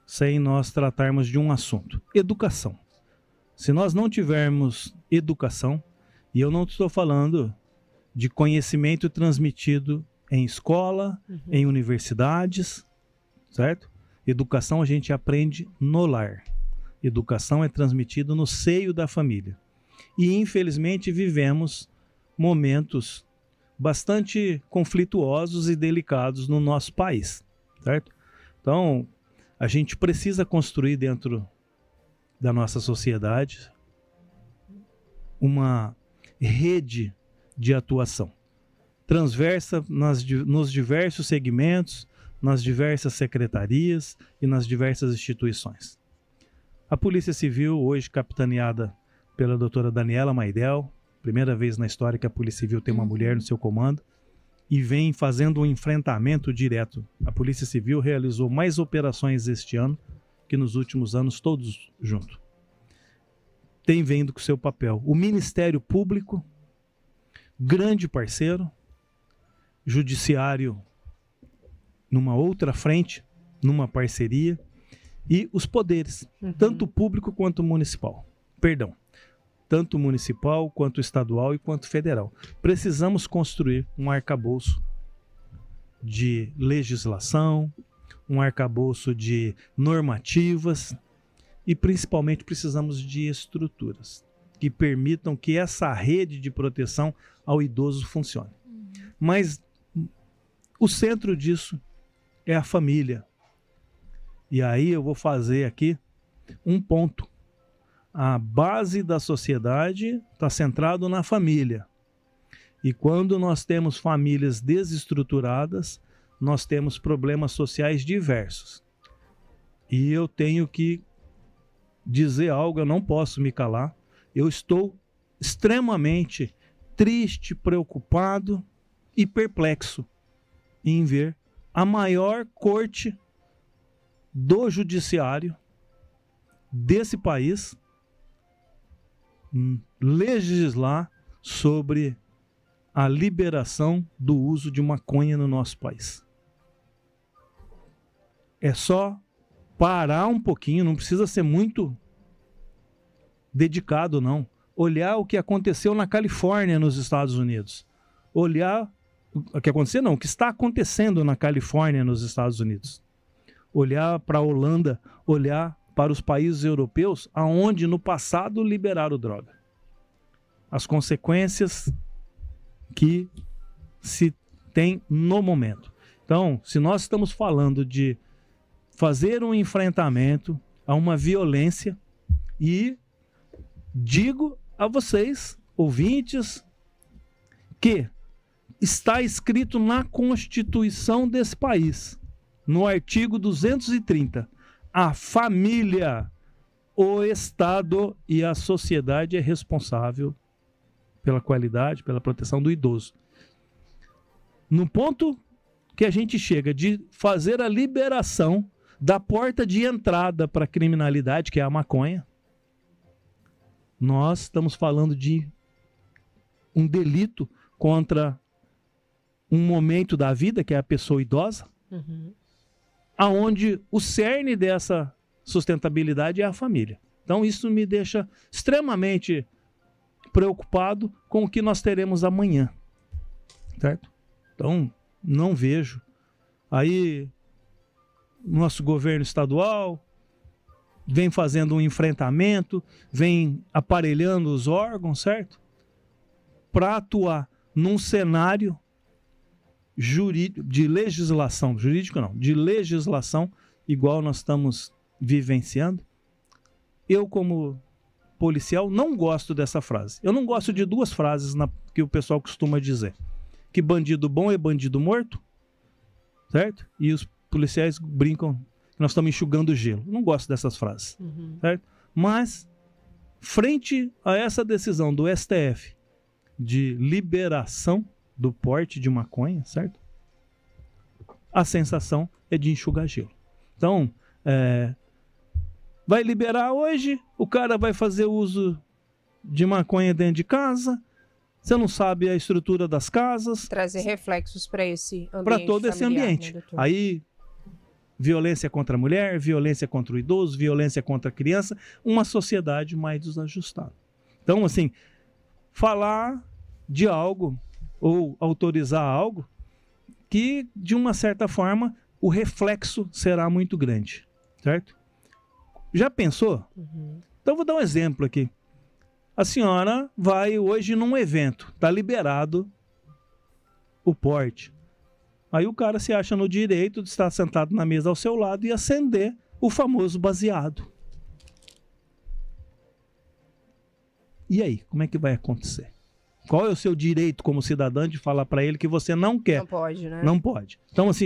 sem nós tratarmos de um assunto, educação. Se nós não tivermos educação, e eu não estou falando de conhecimento transmitido em escola, em universidades, certo? Educação a gente aprende no lar. Educação é transmitida no seio da família. E, infelizmente, vivemos momentos bastante conflituosos e delicados no nosso país, certo? Então, a gente precisa construir dentro da nossa sociedade uma rede de atuação transversa nos diversos segmentos, nas diversas secretarias e nas diversas instituições. A Polícia Civil, hoje capitaneada pela doutora Daniela Maidel, primeira vez na história que a Polícia Civil tem uma mulher no seu comando, e vem fazendo um enfrentamento direto. A Polícia Civil realizou mais operações este ano que nos últimos anos todos juntos. Tem vendo com o seu papel. O Ministério Público, grande parceiro, Judiciário numa outra frente, numa parceria, e os poderes, tanto público quanto municipal. Perdão. Tanto municipal, quanto estadual e quanto federal. Precisamos construir um arcabouço de legislação, um arcabouço de normativas e principalmente precisamos de estruturas que permitam que essa rede de proteção ao idoso funcione. Mas o centro disso é a família. E aí eu vou fazer aqui um ponto. A base da sociedade está centrado na família. E quando nós temos famílias desestruturadas, nós temos problemas sociais diversos. E eu tenho que dizer algo, eu não posso me calar. Eu estou extremamente triste, preocupado e perplexo em ver a maior corte do judiciário desse país legislar sobre a liberação do uso de maconha no nosso país. É só parar um pouquinho, não precisa ser muito dedicado, não. Olhar o que aconteceu na Califórnia, nos Estados Unidos. Olhar o que aconteceu, não, o que está acontecendo na Califórnia, nos Estados Unidos. Olhar para a Holanda, olhar para os países europeus, aonde no passado liberaram droga. As consequências que se tem no momento. Então, se nós estamos falando de fazer um enfrentamento a uma violência, e digo a vocês, ouvintes, que está escrito na Constituição desse país, no artigo 230, a família, o Estado e a sociedade é responsável pela qualidade, pela proteção do idoso. No ponto que a gente chega de fazer a liberação da porta de entrada para a criminalidade, que é a maconha, nós estamos falando de um delito contra um momento da vida, que é a pessoa idosa, aonde o cerne dessa sustentabilidade é a família. Então isso me deixa extremamente preocupado com o que nós teremos amanhã, certo? Então não vejo. Aí nosso governo estadual vem fazendo um enfrentamento, vem aparelhando os órgãos, certo? Para atuar num cenário jurídico, de legislação, jurídico não, de legislação, igual nós estamos vivenciando. Eu, como policial, não gosto dessa frase. Eu não gosto de duas frases que o pessoal costuma dizer. Que bandido bom é bandido morto, certo? E os policiais brincam que nós estamos enxugando gelo. Não gosto dessas frases, certo? Mas, frente a essa decisão do STF de liberação do porte de maconha, certo? A sensação é de enxugar gelo. Então, vai liberar hoje, o cara vai fazer uso de maconha dentro de casa, você não sabe a estrutura das casas. Trazer reflexos para esse ambiente. Para todo esse ambiente. Né, aí, violência contra a mulher, violência contra o idoso, violência contra a criança, uma sociedade mais desajustada. Então, assim, falar de algo ou autorizar algo que, de uma certa forma, o reflexo será muito grande, certo? Já pensou? Então, vou dar um exemplo aqui. A senhora vai hoje num evento, está liberado o porte. Aí o cara se acha no direito de estar sentado na mesa ao seu lado e acender o famoso baseado. E aí, como é que vai acontecer? Qual é o seu direito como cidadão de falar para ele que você não quer? Não pode, né? Não pode. Então, assim,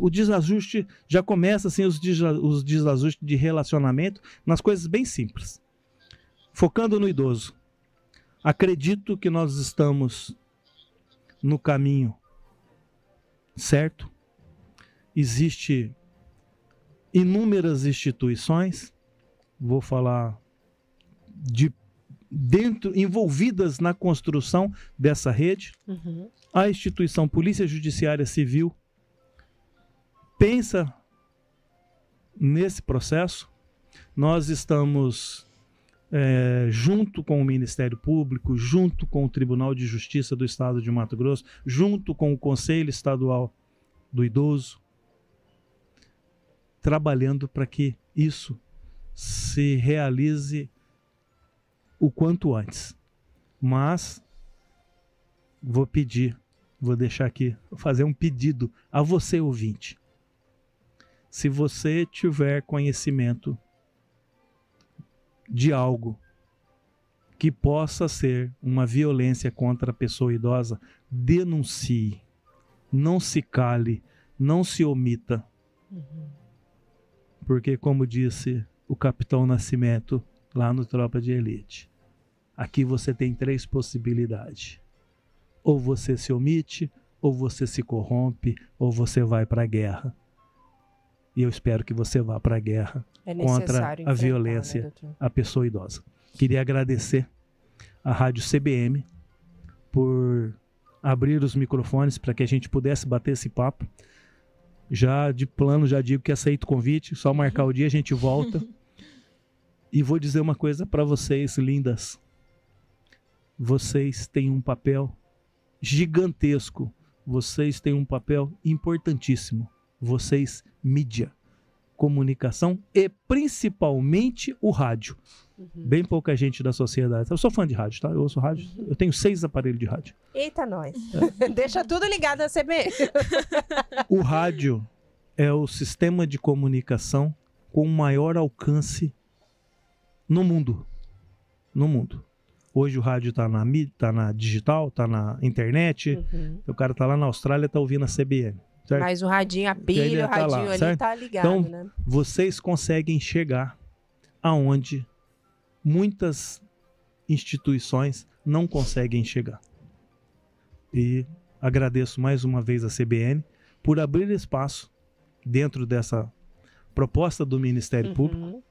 o desajuste já começa, assim, os desajustes de relacionamento nas coisas bem simples. Focando no idoso. Acredito que nós estamos no caminho certo. Existe inúmeras instituições, vou falar envolvidas na construção dessa rede. A instituição Polícia Judiciária Civil pensa nesse processo. Nós estamos junto com o Ministério Público, junto com o Tribunal de Justiça do Estado de Mato Grosso, junto com o Conselho Estadual do Idoso, trabalhando para que isso se realize o quanto antes. Mas vou deixar aqui, fazer um pedido a você, ouvinte. Se você tiver conhecimento de algo que possa ser uma violência contra a pessoa idosa, denuncie. Não se cale, não se omita. Porque, como disse o Capitão Nascimento lá no Tropa de Elite, aqui você tem 3 possibilidades. Ou você se omite, ou você se corrompe, ou você vai para a guerra. E eu espero que você vá para a guerra contra a violência à pessoa idosa. Queria agradecer à Rádio CBN por abrir os microfones para que a gente pudesse bater esse papo. Já de plano, já digo que aceito o convite, só marcar o dia a gente volta. E vou dizer uma coisa para vocês, lindas. Vocês têm um papel gigantesco. Vocês têm um papel importantíssimo. Vocês, mídia, comunicação e principalmente o rádio. Bem pouca gente da sociedade. Eu sou fã de rádio, tá? Eu ouço rádio. Eu tenho 6 aparelhos de rádio. Eita, nós. Deixa tudo ligado na CBN. O rádio é o sistema de comunicação com maior alcance no mundo. No mundo. Hoje o rádio tá na mídia, tá na digital, tá na internet. O cara tá lá na Austrália, tá ouvindo a CBN. Certo? Mas o radinho, a pilha, o radinho lá, ali certo? Tá ligado, então, né? Vocês conseguem chegar aonde muitas instituições não conseguem chegar. E agradeço mais uma vez a CBN por abrir espaço dentro dessa proposta do Ministério Público,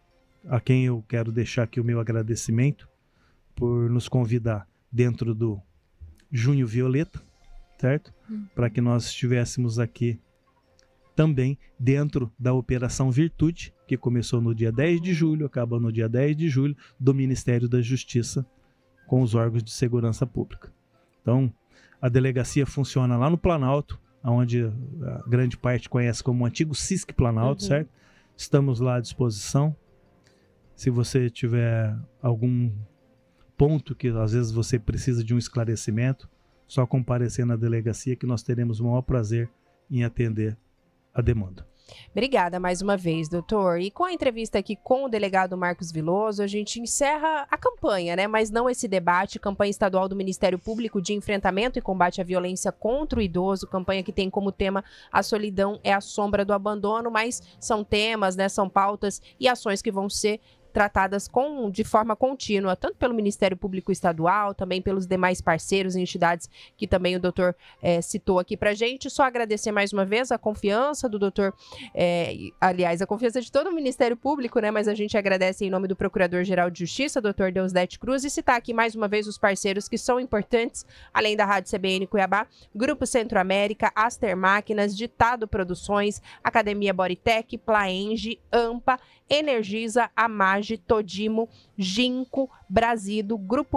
a quem eu quero deixar aqui o meu agradecimento por nos convidar dentro do Junho Violeta, certo? Para que nós estivéssemos aqui também dentro da Operação Virtude, que começou no dia 10 de julho, acaba no dia 10 de julho, do Ministério da Justiça com os órgãos de segurança pública. Então, a delegacia funciona lá no Planalto, onde a grande parte conhece como o antigo CISC Planalto, certo? Estamos lá à disposição. Se você tiver algum ponto que às vezes você precisa de um esclarecimento, só comparecer na delegacia que nós teremos o maior prazer em atender a demanda. Obrigada mais uma vez, doutor. E com a entrevista aqui com o delegado Marcos Viloso, a gente encerra a campanha, né? Mas não esse debate, campanha estadual do Ministério Público de enfrentamento e combate à violência contra o idoso, campanha que tem como tema a solidão é a sombra do abandono, mas são temas, né? São pautas e ações que vão ser tratadas de forma contínua, tanto pelo Ministério Público Estadual, também pelos demais parceiros e entidades que também o doutor citou aqui pra gente. Só agradecer mais uma vez a confiança do doutor, aliás, a confiança de todo o Ministério Público, né? Mas a gente agradece em nome do Procurador-Geral de Justiça, doutor Deusdete Cruz, e citar aqui mais uma vez os parceiros que são importantes, além da Rádio CBN Cuiabá, Grupo Centro-América, Aster Máquinas, Ditado Produções, Academia Bodytech, Plaenge, AMPA, Energisa, Amage, Todimo, Ginco, Brasido, Grupo